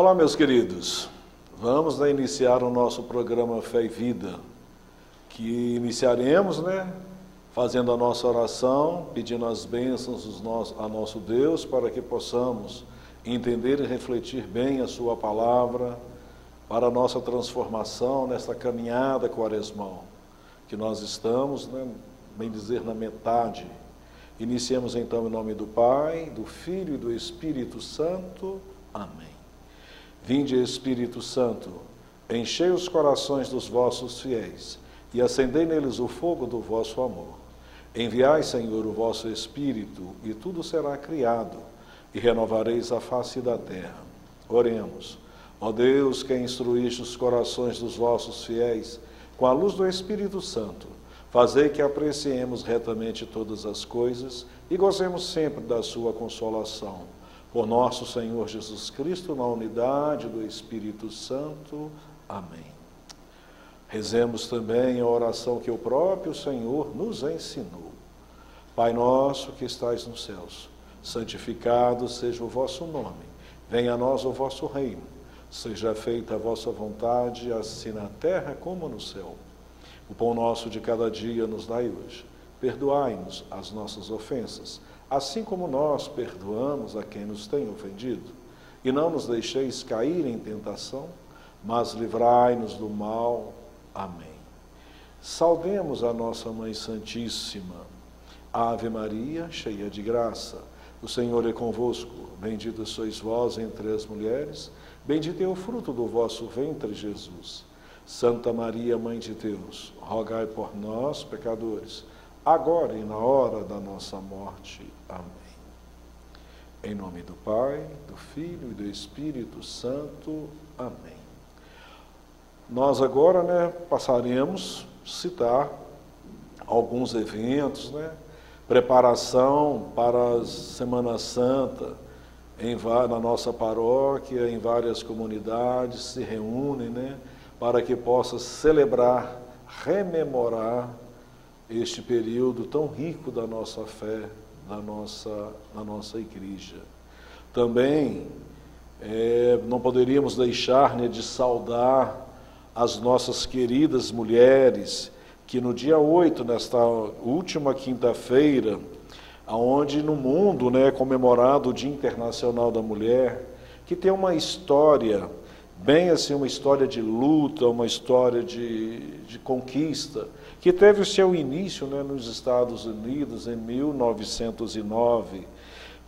Olá, meus queridos. Vamos iniciar o nosso programa Fé e Vida, que iniciaremos, fazendo a nossa oração, pedindo as bênçãos a nosso Deus, para que possamos entender e refletir bem a sua palavra, para a nossa transformação nesta caminhada quaresmal, que nós estamos, bem dizer, na metade. Iniciemos então em nome do Pai, do Filho e do Espírito Santo. Amém. Vinde, Espírito Santo, enchei os corações dos vossos fiéis e acendei neles o fogo do vosso amor. Enviai, Senhor, o vosso Espírito, e tudo será criado, e renovareis a face da terra. Oremos. Ó Deus, que instruíste os corações dos vossos fiéis com a luz do Espírito Santo, fazei que apreciemos retamente todas as coisas e gozemos sempre da sua consolação. Por nosso Senhor Jesus Cristo, na unidade do Espírito Santo. Amém. Rezemos também a oração que o próprio Senhor nos ensinou. Pai nosso que estais nos céus, santificado seja o vosso nome. Venha a nós o vosso reino. Seja feita a vossa vontade, assim na terra como no céu. O pão nosso de cada dia nos dai hoje. Perdoai-nos as nossas ofensas, assim como nós perdoamos a quem nos tem ofendido. E não nos deixeis cair em tentação, mas livrai-nos do mal. Amém. Saudemos a nossa Mãe Santíssima. Ave Maria, cheia de graça, o Senhor é convosco. Bendita sois vós entre as mulheres, bendito é o fruto do vosso ventre, Jesus. Santa Maria, Mãe de Deus, rogai por nós, pecadores, agora e na hora da nossa morte. Amém. Em nome do Pai, do Filho e do Espírito Santo. Amém. Nós agora, passaremos a citar alguns eventos, preparação para a Semana Santa, na nossa paróquia, em várias comunidades, se reúnem, para que possa celebrar, rememorar este período tão rico da nossa fé, da nossa igreja. Também não poderíamos deixar de saudar as nossas queridas mulheres, que no dia 8, nesta última quinta-feira, onde no mundo é comemorado o Dia Internacional da Mulher, que tem uma história, bem assim, uma história de luta, uma história de conquista, que teve o seu início nos Estados Unidos em 1909,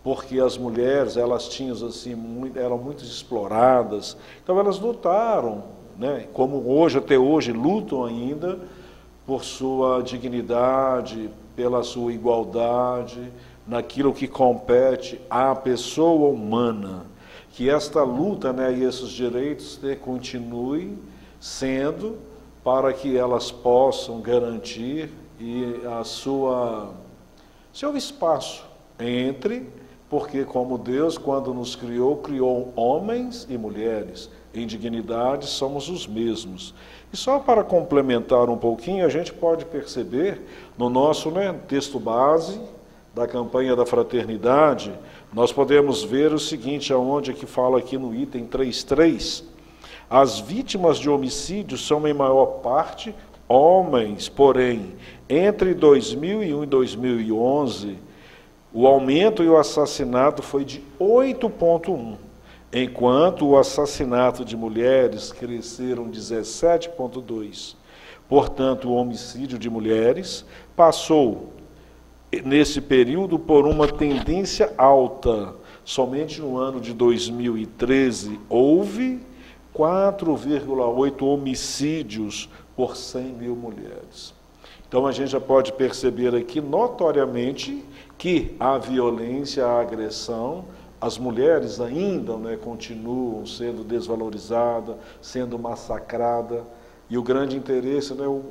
porque as mulheres, elas tinham assim, eram muito exploradas, então elas lutaram, como hoje, até hoje, lutam ainda por sua dignidade, pela sua igualdade, naquilo que compete à pessoa humana, que esta luta e esses direitos continuem sendo, para que elas possam garantir seu espaço porque como Deus, quando nos criou homens e mulheres, em dignidade somos os mesmos. E só para complementar um pouquinho, a gente pode perceber no nosso texto base da campanha da fraternidade, nós podemos ver o seguinte, aonde que fala aqui no item 3.3, as vítimas de homicídio são em maior parte homens, porém, entre 2001 e 2011, o aumento e o assassinato foi de 8,1%, enquanto o assassinato de mulheres cresceram 17,2%. Portanto, o homicídio de mulheres passou, nesse período, por uma tendência alta. Somente no ano de 2013, houve 4,8 homicídios por 100 mil mulheres. Então, a gente já pode perceber aqui, notoriamente, que a violência, a agressão, as mulheres ainda continuam sendo desvalorizadas, sendo massacradas, e o grande interesse, o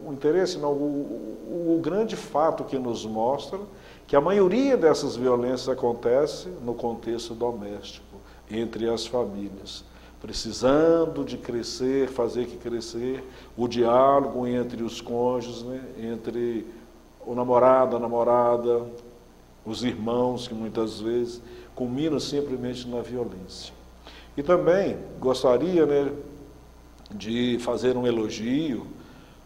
grande fato que nos mostra que a maioria dessas violências acontece no contexto doméstico, entre as famílias, precisando de crescer, fazer que crescer o diálogo entre os cônjuges, entre o namorado, a namorada, os irmãos, que muitas vezes culminam simplesmente na violência. E também gostaria, né, de fazer um elogio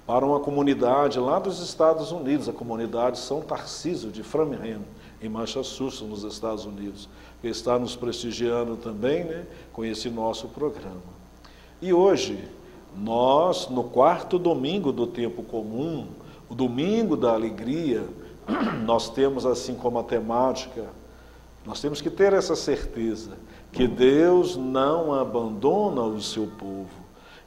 para uma comunidade lá dos Estados Unidos, a comunidade São Tarcísio de Framingham, em Massachusetts, nos Estados Unidos, que está nos prestigiando também, né, com esse nosso programa. E hoje, nós, no quarto domingo do tempo comum, o domingo da alegria, nós temos assim como a temática, nós temos que ter essa certeza, que Deus não abandona o seu povo.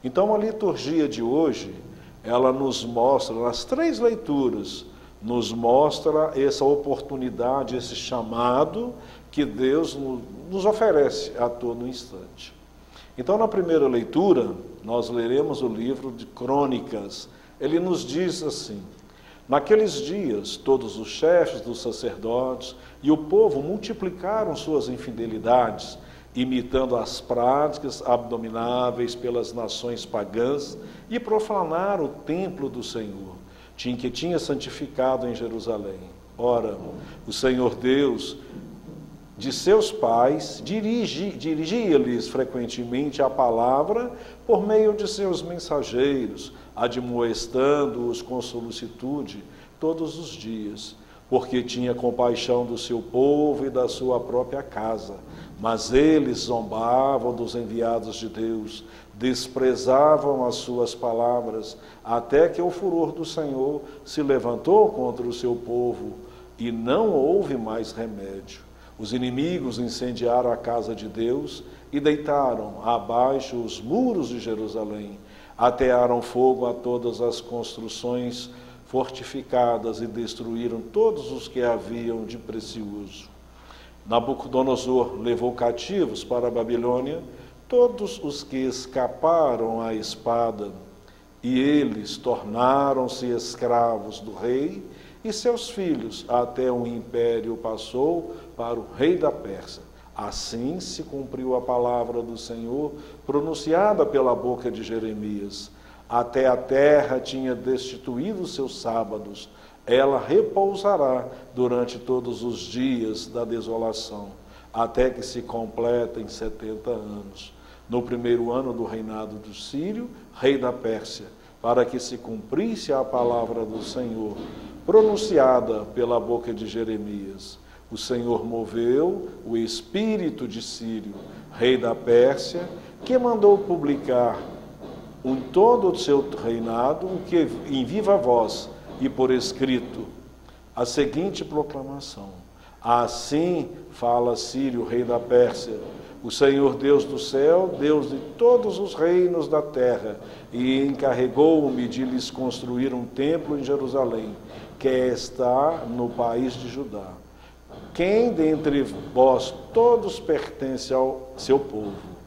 Então a liturgia de hoje, ela nos mostra, nas 3 leituras, nos mostra essa oportunidade, esse chamado que Deus nos oferece a todo instante. Então, na primeira leitura, nós leremos o livro de Crônicas. Ele nos diz assim: naqueles dias, todos os chefes dos sacerdotes e o povo multiplicaram suas infidelidades, imitando as práticas abomináveis pelas nações pagãs, e profanaram o templo do Senhor, que tinha santificado em Jerusalém. Ora, o Senhor Deus de seus pais dirigia-lhes frequentemente a palavra por meio de seus mensageiros, admoestando-os com solicitude todos os dias, porque tinha compaixão do seu povo e da sua própria casa. Mas eles zombavam dos enviados de Deus, desprezavam as suas palavras, até que o furor do Senhor se levantou contra o seu povo, e não houve mais remédio. Os inimigos incendiaram a casa de Deus e deitaram abaixo os muros de Jerusalém, atearam fogo a todas as construções fortificadas e destruíram todos os que haviam de precioso. Nabucodonosor levou cativos para a Babilônia todos os que escaparam à espada, e eles tornaram-se escravos do rei e seus filhos, até o império passou para o rei da Pérsia. Assim se cumpriu a palavra do Senhor, pronunciada pela boca de Jeremias. Até a terra tinha destituído os seus sábados, ela repousará durante todos os dias da desolação, até que se completem 70 anos. No primeiro ano do reinado do Sírio, rei da Pérsia, para que se cumprisse a palavra do Senhor, pronunciada pela boca de Jeremias. O Senhor moveu o espírito de Sírio, rei da Pérsia, que mandou publicar em todo o seu reinado o que em viva voz e por escrito a seguinte proclamação: assim fala Sírio, rei da Pérsia, o Senhor Deus do céu, Deus de todos os reinos da terra, e encarregou-me de lhes construir um templo em Jerusalém, que está no país de Judá. Quem dentre vós todos pertence ao seu povo,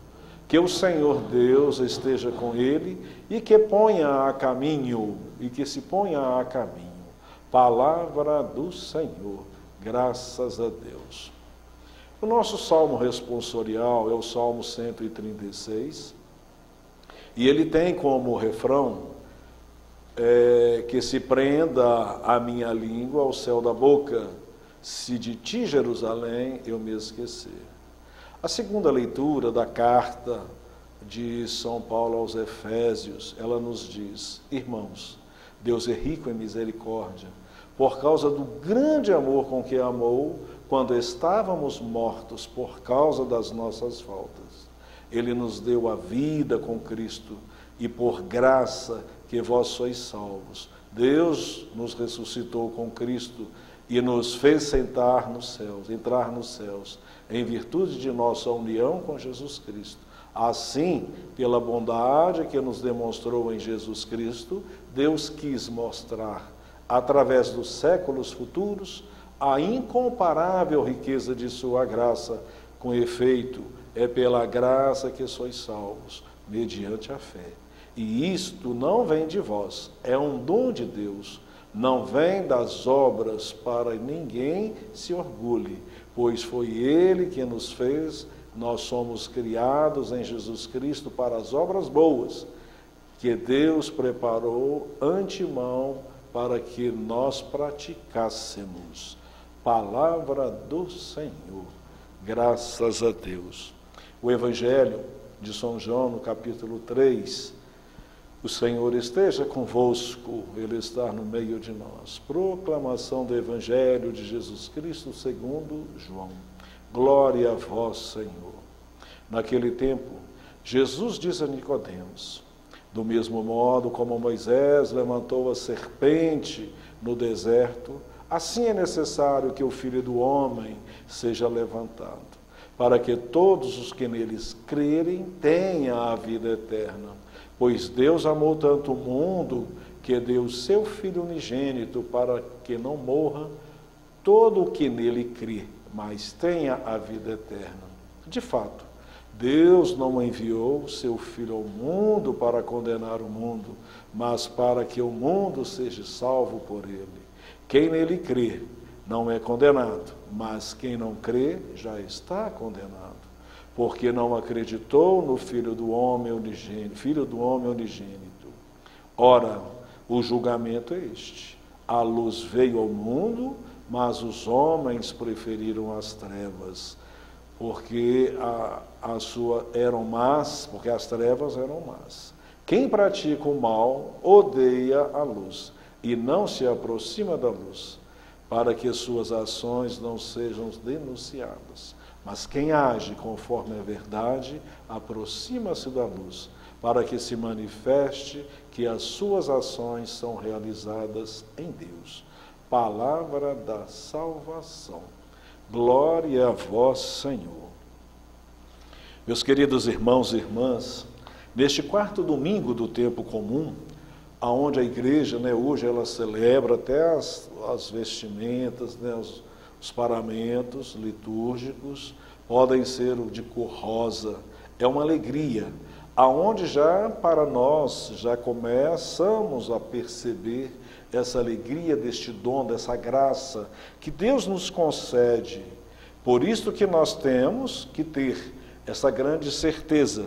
que o Senhor Deus esteja com ele e que se ponha a caminho. Palavra do Senhor, graças a Deus. O nosso salmo responsorial é o Salmo 136, e ele tem como refrão que se prenda a minha língua ao céu da boca, se de ti, Jerusalém, eu me esquecer. A segunda leitura da carta de São Paulo aos Efésios, ela nos diz: irmãos, Deus é rico em misericórdia, por causa do grande amor com que amou, quando estávamos mortos por causa das nossas faltas. Ele nos deu a vida com Cristo, e por graça que vós sois salvos. Deus nos ressuscitou com Cristo e nos fez entrar nos céus, em virtude de nossa união com Jesus Cristo. Assim, pela bondade que nos demonstrou em Jesus Cristo, Deus quis mostrar, através dos séculos futuros, a incomparável riqueza de sua graça. Com efeito, é pela graça que sois salvos, mediante a fé. E isto não vem de vós, é um dom de Deus, não vem das obras, para ninguém se orgulhe, pois foi Ele que nos fez. Nós somos criados em Jesus Cristo para as obras boas, que Deus preparou antemão para que nós praticássemos. Palavra do Senhor, graças a Deus. o Evangelho de São João, no capítulo 3. O Senhor esteja convosco, Ele está no meio de nós. Proclamação do Evangelho de Jesus Cristo segundo João. Glória a vós, Senhor. Naquele tempo, Jesus disse a Nicodemos: do mesmo modo como Moisés levantou a serpente no deserto, assim é necessário que o Filho do Homem seja levantado, para que todos os que neles crerem tenham a vida eterna. Pois Deus amou tanto o mundo que deu o seu Filho unigênito para que não morra todo o que nele crê, mas tenha a vida eterna. De fato, Deus não enviou o seu Filho ao mundo para condenar o mundo, mas para que o mundo seja salvo por ele. Quem nele crê não é condenado, mas quem não crê já está condenado, porque não acreditou no Filho do Homem unigênito. Ora, o julgamento é este: a luz veio ao mundo, mas os homens preferiram as trevas, porque porque as trevas eram más. Quem pratica o mal odeia a luz e não se aproxima da luz, para que suas ações não sejam denunciadas. Mas quem age conforme a verdade, aproxima-se da luz, para que se manifeste que as suas ações são realizadas em Deus. Palavra da salvação. Glória a vós, Senhor. Meus queridos irmãos e irmãs, neste quarto domingo do tempo comum, aonde a igreja, hoje ela celebra até as vestimentas, os paramentos litúrgicos podem ser de cor rosa. É uma alegria, aonde já para nós já começamos a perceber essa alegria deste dom, dessa graça que Deus nos concede. Por isso que nós temos que ter essa grande certeza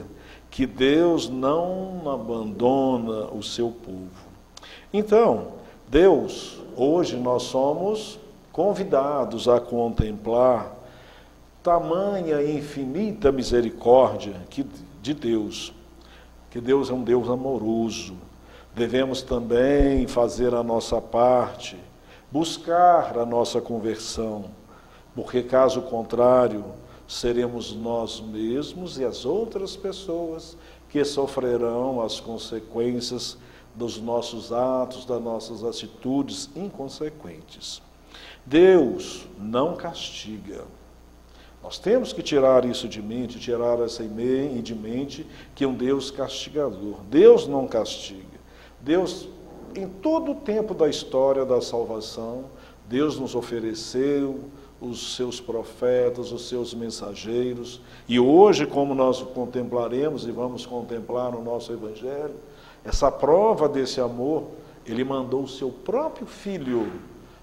que Deus não abandona o seu povo. Então, Deus, hoje nós somos convidados a contemplar tamanha e infinita misericórdia de Deus, que Deus é um Deus amoroso. Devemos também fazer a nossa parte, buscar a nossa conversão, porque caso contrário, seremos nós mesmos e as outras pessoas que sofrerão as consequências dos nossos atos, das nossas atitudes inconsequentes. Deus não castiga. Nós temos que tirar isso de mente, tirar essa ideia de mente que é um Deus castigador. Deus não castiga. Deus, em todo o tempo da história da salvação, Deus nos ofereceu os seus profetas, os seus mensageiros, e hoje, como nós contemplaremos e vamos contemplar no nosso Evangelho, essa prova desse amor, Ele mandou o seu próprio Filho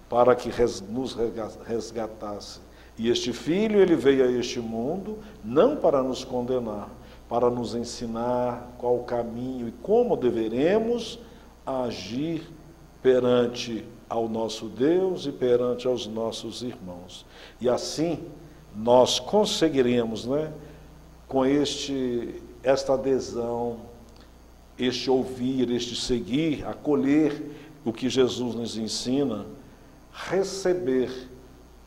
para que nos resgatasse. E este Filho, Ele veio a este mundo, não para nos condenar, para nos ensinar qual o caminho e como deveremos agir perante ao nosso Deus e perante aos nossos irmãos. E assim, nós conseguiremos, com esta adesão, este ouvir, este seguir, acolher o que Jesus nos ensina, receber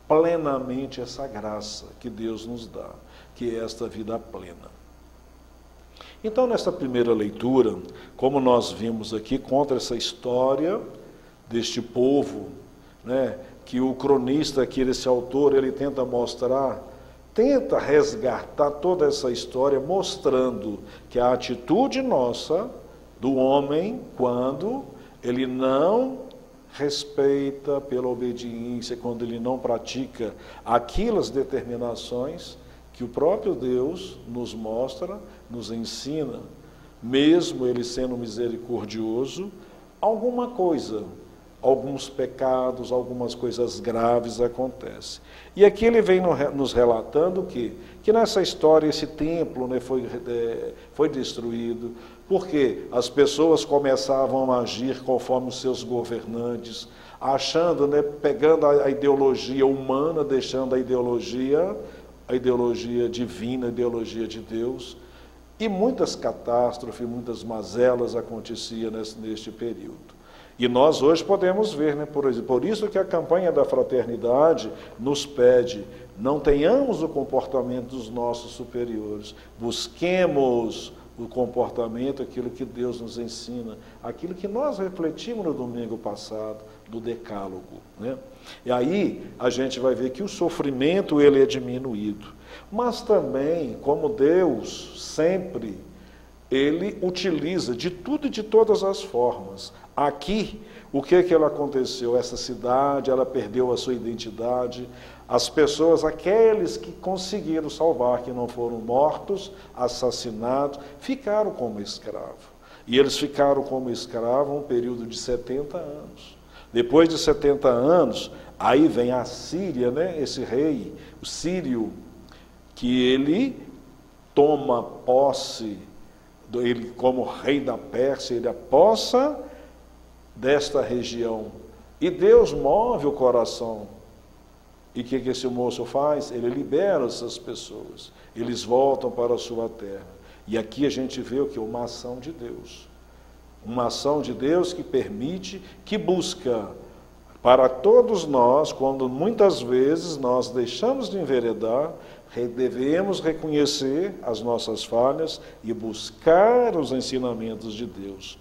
plenamente essa graça que Deus nos dá, que é esta vida plena. Então, nesta primeira leitura, como nós vimos aqui, conta essa história deste povo, que o cronista aqui, esse autor, ele tenta mostrar, tenta resgatar toda essa história, mostrando que a atitude nossa, do homem, quando ele não respeita pela obediência, quando ele não pratica aquelas determinações que o próprio Deus nos mostra, nos ensina, mesmo Ele sendo misericordioso, alguma coisa, alguns pecados, algumas coisas graves acontecem. E aqui ele vem nos relatando que nessa história esse templo foi destruído, porque as pessoas começavam a agir conforme os seus governantes, achando, pegando a ideologia humana, deixando a ideologia a ideologia divina, a ideologia de Deus, e muitas catástrofes, muitas mazelas aconteciam neste período. E nós hoje podemos ver, né, por isso que a campanha da fraternidade nos pede, não tenhamos o comportamento dos nossos superiores, busquemos o comportamento, aquilo que Deus nos ensina, aquilo que nós refletimos no domingo passado, do decálogo, né? E aí a gente vai ver que o sofrimento ele é diminuído, mas também, como Deus sempre, ele utiliza de tudo e de todas as formas. Aqui, o que ele aconteceu? Essa cidade, ela perdeu a sua identidade. As pessoas, aqueles que conseguiram salvar, que não foram mortos, assassinados, ficaram como escravos. E eles ficaram como escravos um período de 70 anos. Depois de 70 anos, aí vem a Síria, né? Esse rei, o sírio, que ele toma posse, ele como rei da Pérsia, ele apossa desta região. E Deus move o coração. E o que esse moço faz? Ele libera essas pessoas. Eles voltam para a sua terra. E aqui a gente vê o que? Uma ação de Deus. Uma ação de Deus que permite, que busca para todos nós, quando muitas vezes nós deixamos de enveredar, devemos reconhecer as nossas falhas e buscar os ensinamentos de Deus.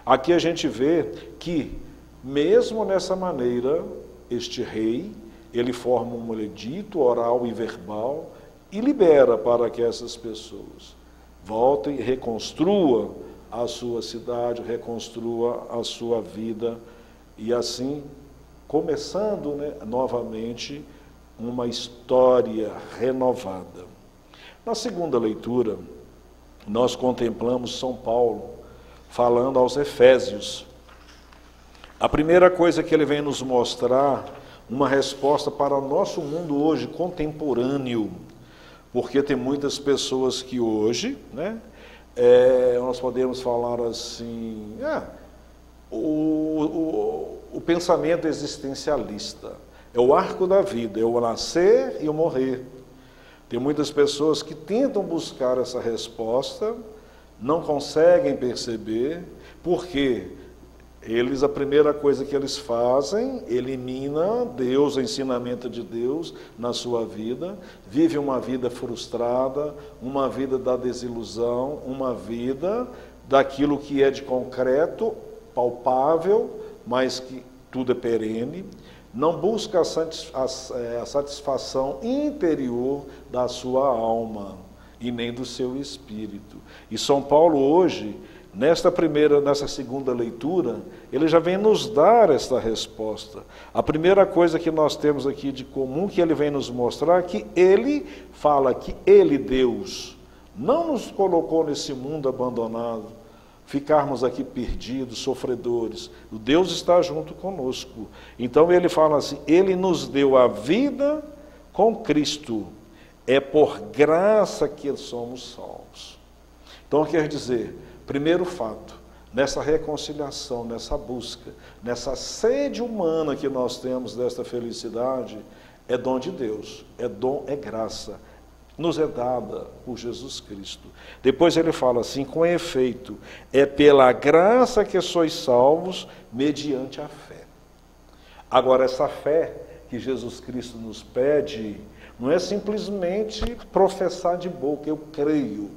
Aqui a gente vê que, mesmo nessa maneira, este rei, ele forma um edito oral e verbal e libera para que essas pessoas voltem e reconstruam a sua cidade, reconstrua a sua vida e assim, começando, né, novamente, uma história renovada. Na segunda leitura, nós contemplamos São Paulo falando aos Efésios. A primeira coisa que ele vem nos mostrar, uma resposta para o nosso mundo hoje contemporâneo, porque tem muitas pessoas que hoje, né, nós podemos falar assim, o pensamento existencialista, é o arco da vida, é o nascer e o morrer. Tem muitas pessoas que tentam buscar essa resposta, não conseguem perceber, porque a primeira coisa que eles fazem, elimina Deus, o ensinamento de Deus na sua vida, vive uma vida frustrada, uma vida da desilusão, uma vida daquilo que é de concreto, palpável, mas que tudo é perene, não busca a satisfação interior da sua alma e nem do seu espírito. E São Paulo hoje, nessa segunda leitura, ele já vem nos dar esta resposta. A primeira coisa que nós temos aqui de comum, que ele vem nos mostrar, é que ele fala que ele, Deus, não nos colocou nesse mundo abandonado, ficarmos aqui perdidos, sofredores. O Deus está junto conosco. Então ele fala assim, ele nos deu a vida com Cristo. É por graça que somos salvos. Então quer dizer, primeiro fato, nessa reconciliação, nessa busca, nessa sede humana que nós temos desta felicidade, é dom de Deus, é graça, nos é dada por Jesus Cristo. Depois ele fala assim, com efeito, é pela graça que sois salvos, mediante a fé. Agora, essa fé que Jesus Cristo nos pede, não é simplesmente professar de boca, eu creio,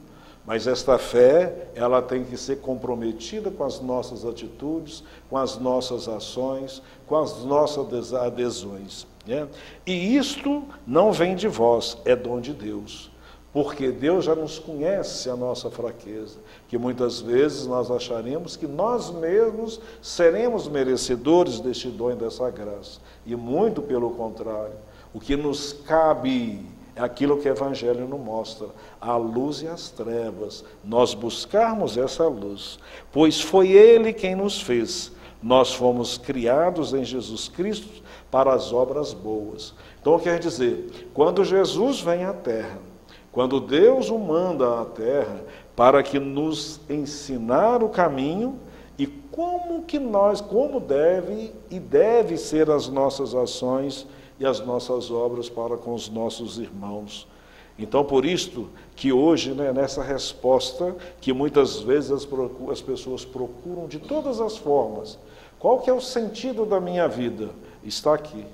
mas esta fé, ela tem que ser comprometida com as nossas atitudes, com as nossas ações, com as nossas adesões, né? E isto não vem de vós, é dom de Deus, porque Deus já nos conhece a nossa fraqueza, que muitas vezes nós acharemos que nós mesmos seremos merecedores deste dom e dessa graça, e muito pelo contrário, o que nos cabe é aquilo que o Evangelho nos mostra, a luz e as trevas, nós buscarmos essa luz, pois foi Ele quem nos fez, nós fomos criados em Jesus Cristo para as obras boas. Então quer dizer, quando Jesus vem à Terra, quando Deus o manda à Terra, para que nos ensinar o caminho, e como deve ser as nossas ações e as nossas obras para com os nossos irmãos. Então, por isto que hoje, né, nessa resposta, que muitas vezes as pessoas procuram de todas as formas, qual que é o sentido da minha vida? Está aqui.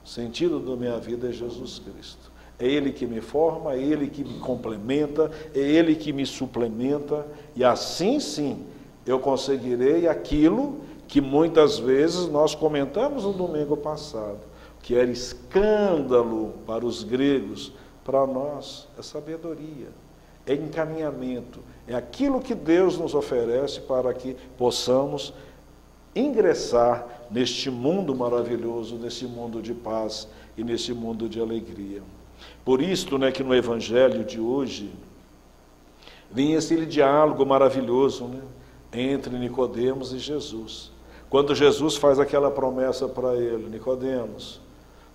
O sentido da minha vida é Jesus Cristo. É Ele que me forma, é Ele que me complementa, é Ele que me suplementa, e assim sim eu conseguirei aquilo que muitas vezes nós comentamos no domingo passado, que era escândalo para os gregos, para nós é sabedoria, é encaminhamento, é aquilo que Deus nos oferece para que possamos ingressar neste mundo maravilhoso, nesse mundo de paz e nesse mundo de alegria. Por isto, né, que no Evangelho de hoje vem esse diálogo maravilhoso, né, entre Nicodemos e Jesus. Quando Jesus faz aquela promessa para ele: Nicodemos,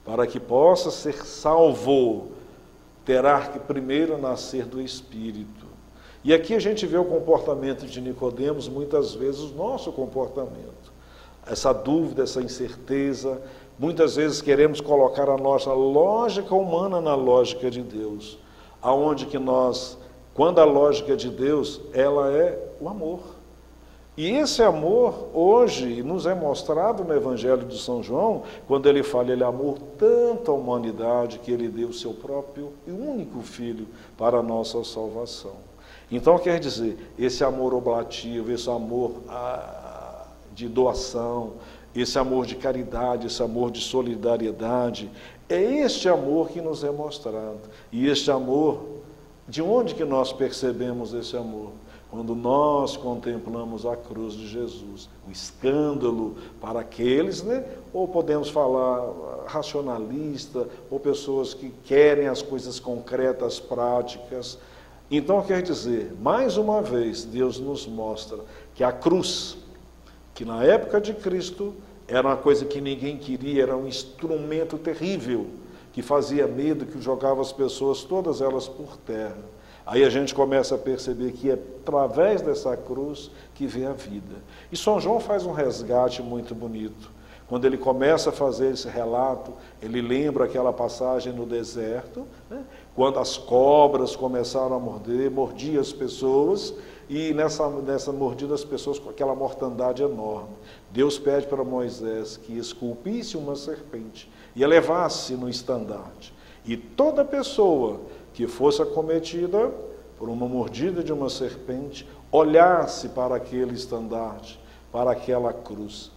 para que possa ser salvo, terá que primeiro nascer do Espírito. E aqui a gente vê o comportamento de Nicodemos, muitas vezes o nosso comportamento. Essa dúvida, essa incerteza, muitas vezes queremos colocar a nossa lógica humana na lógica de Deus. Aonde que nós, quando a lógica de Deus, ela é o amor. E esse amor, hoje, nos é mostrado no Evangelho de São João, quando ele fala, ele amou tanto a humanidade, que ele deu o seu próprio e único Filho para a nossa salvação. Então, quer dizer, esse amor oblativo, esse amor de doação, esse amor de caridade, esse amor de solidariedade, é este amor que nos é mostrado. E este amor, de onde que nós percebemos esse amor? Quando nós contemplamos a cruz de Jesus, o escândalo para aqueles, né? Ou podemos falar racionalista, ou pessoas que querem as coisas concretas, práticas. Então, quer dizer, mais uma vez, Deus nos mostra que a cruz, que na época de Cristo era uma coisa que ninguém queria, era um instrumento terrível, que fazia medo, que jogava as pessoas, todas elas por terra. Aí a gente começa a perceber que é através dessa cruz que vem a vida. E São João faz um resgate muito bonito. Quando ele começa a fazer esse relato, ele lembra aquela passagem no deserto, né? Quando as cobras começaram a mordia as pessoas, e nessa mordida as pessoas com aquela mortandade enorme. Deus pede para Moisés que esculpisse uma serpente e a levasse no estandarte. E toda pessoa que fosse acometida por uma mordida de uma serpente, olhasse para aquele estandarte, para aquela cruz,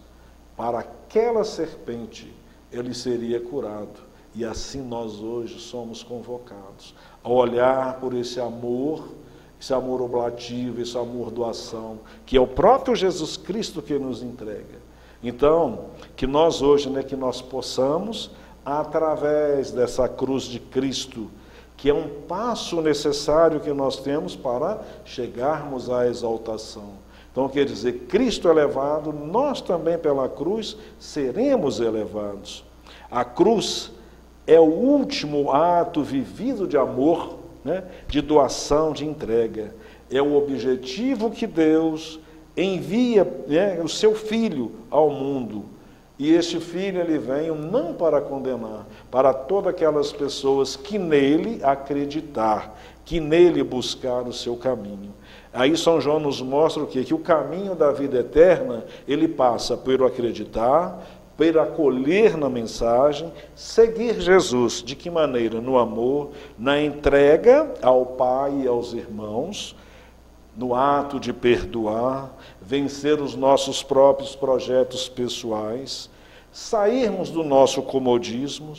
para aquela serpente, ele seria curado. E assim nós hoje somos convocados a olhar por esse amor oblativo, esse amor doação, que é o próprio Jesus Cristo que nos entrega. Então, que nós hoje, né, que nós possamos, através dessa cruz de Cristo, que é um passo necessário que nós temos para chegarmos à exaltação. Então, quer dizer, Cristo elevado, nós também pela cruz seremos elevados. A cruz é o último ato vivido de amor, né, de doação, de entrega. É o objetivo que Deus envia, né, o seu Filho ao mundo. E este Filho, ele veio não para condenar, para todas aquelas pessoas que nele acreditar, que nele buscar o seu caminho. Aí São João nos mostra o quê? Que o caminho da vida eterna, ele passa por acreditar, por acolher na mensagem, seguir Jesus. De que maneira? No amor, na entrega ao Pai e aos irmãos, no ato de perdoar, vencer os nossos próprios projetos pessoais, sairmos do nosso comodismo,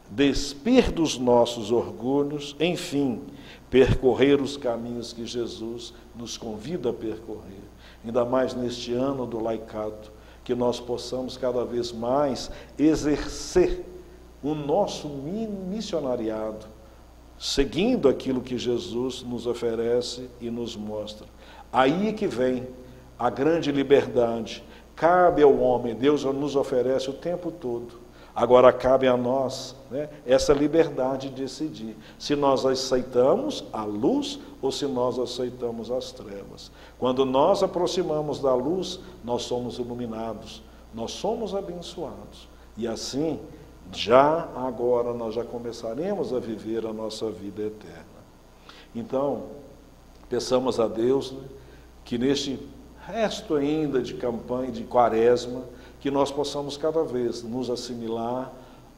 despir dos nossos orgulhos, enfim, percorrer os caminhos que Jesus nos convida a percorrer. Ainda mais neste ano do laicato, que nós possamos cada vez mais exercer o nosso missionariado, seguindo aquilo que Jesus nos oferece e nos mostra. Aí que vem a grande liberdade. Cabe ao homem, Deus nos oferece o tempo todo. Agora cabe a nós, né, essa liberdade de decidir se nós aceitamos a luz ou se nós aceitamos as trevas. Quando nós aproximamos da luz, nós somos iluminados, nós somos abençoados. E assim já agora nós já começaremos a viver a nossa vida eterna. Então, peçamos a Deus, né, que neste resto ainda de campanha, de quaresma, que nós possamos cada vez nos assimilar,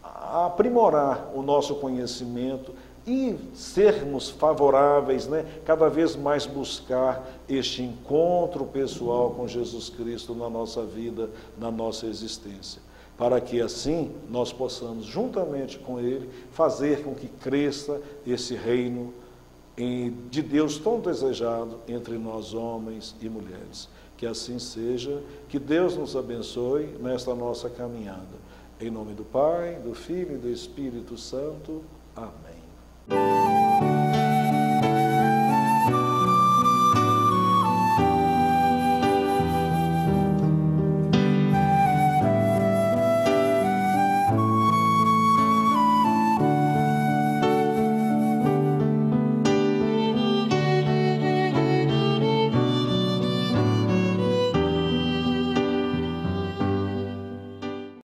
aprimorar o nosso conhecimento e sermos favoráveis, né, cada vez mais buscar este encontro pessoal com Jesus Cristo na nossa vida, na nossa existência, para que assim nós possamos, juntamente com Ele, fazer com que cresça esse reino de Deus tão desejado entre nós homens e mulheres. Que assim seja, que Deus nos abençoe nesta nossa caminhada. Em nome do Pai, do Filho e do Espírito Santo. Amém.